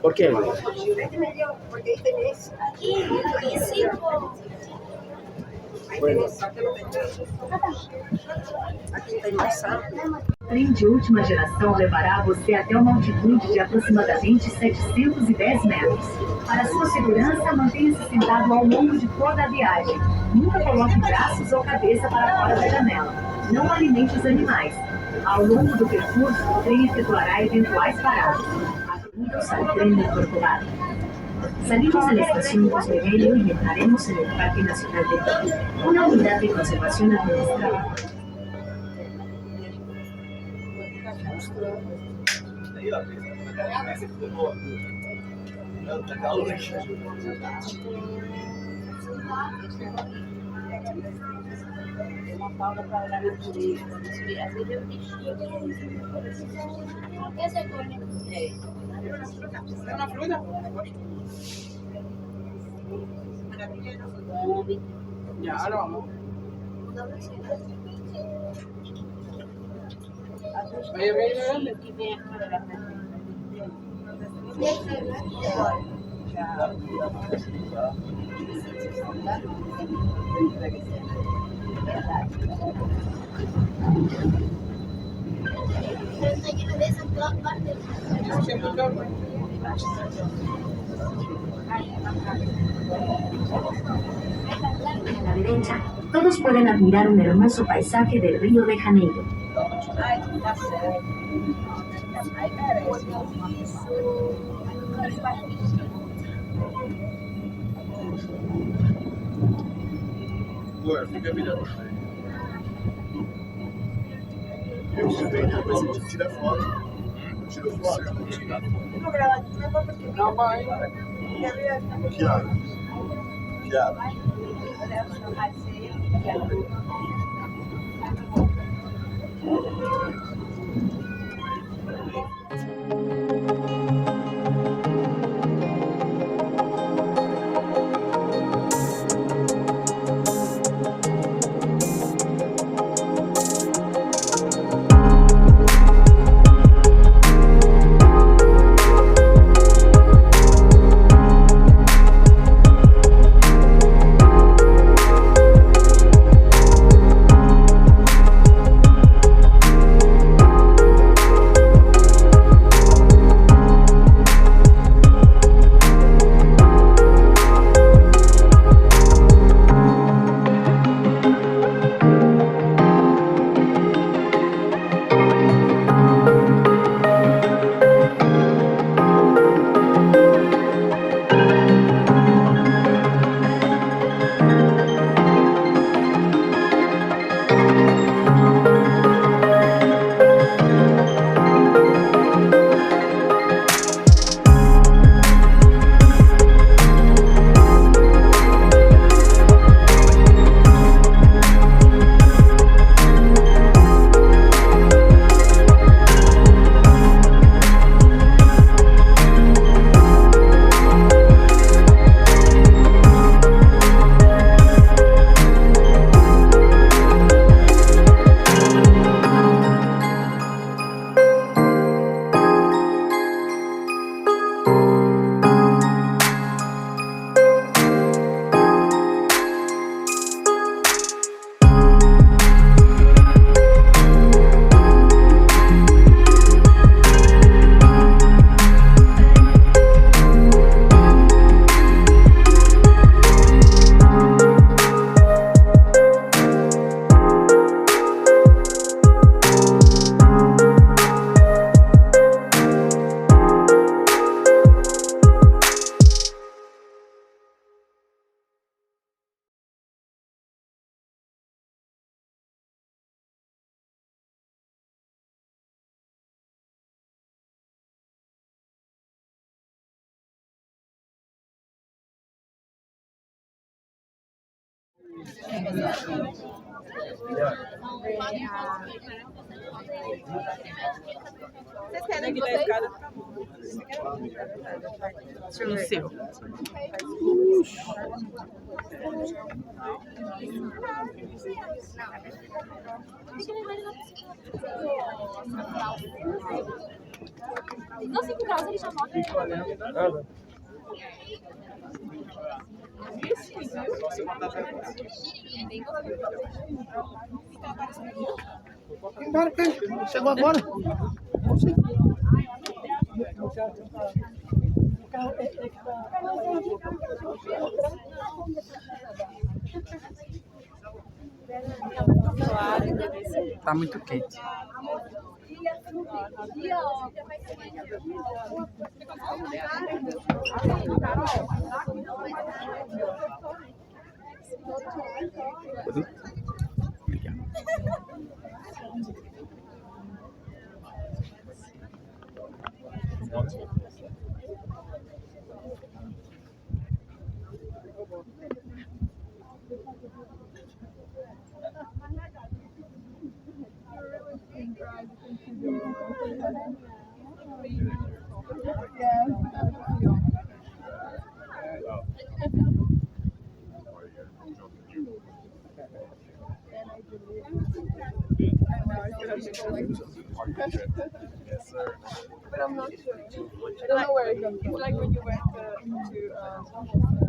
¿Por qué, mamá? Bueno. Trem de última geração levará você até uma altitude de aproximadamente 710 metros. Para sua segurança, mantenha-se sentado ao longo de toda a viagem. Nunca coloque braços ou cabeça para fora da janela. Não alimente os animais. Ao longo do percurso, o trem efetuará eventuais paradas. Bienvenidos al Tren de Corcovado. Salimos de la estación Postmilenio y entraremos en el Parque Nacional de Trem, una unidad de conservación administrada. Uma pausa para olhar na natureza. Às vezes eu bichinho. Essa é boa, né? É uma fruta? Ya, lo vamos. Que vem aqui. A la derecha, todos pueden admirar un hermoso paisaje del Río de Janeiro. Fica mirando. Eu também, depois a gente tira foto. Tira foto. Não vai. Que hora? Que hora? Vocês querem que Deixa eu ver. No seu. Não, 5 graus ele já volta. Embora, chegou agora. Tá muito quente. Yes, sir. But I'm not sure. I don't know where it comes from. Like when you went to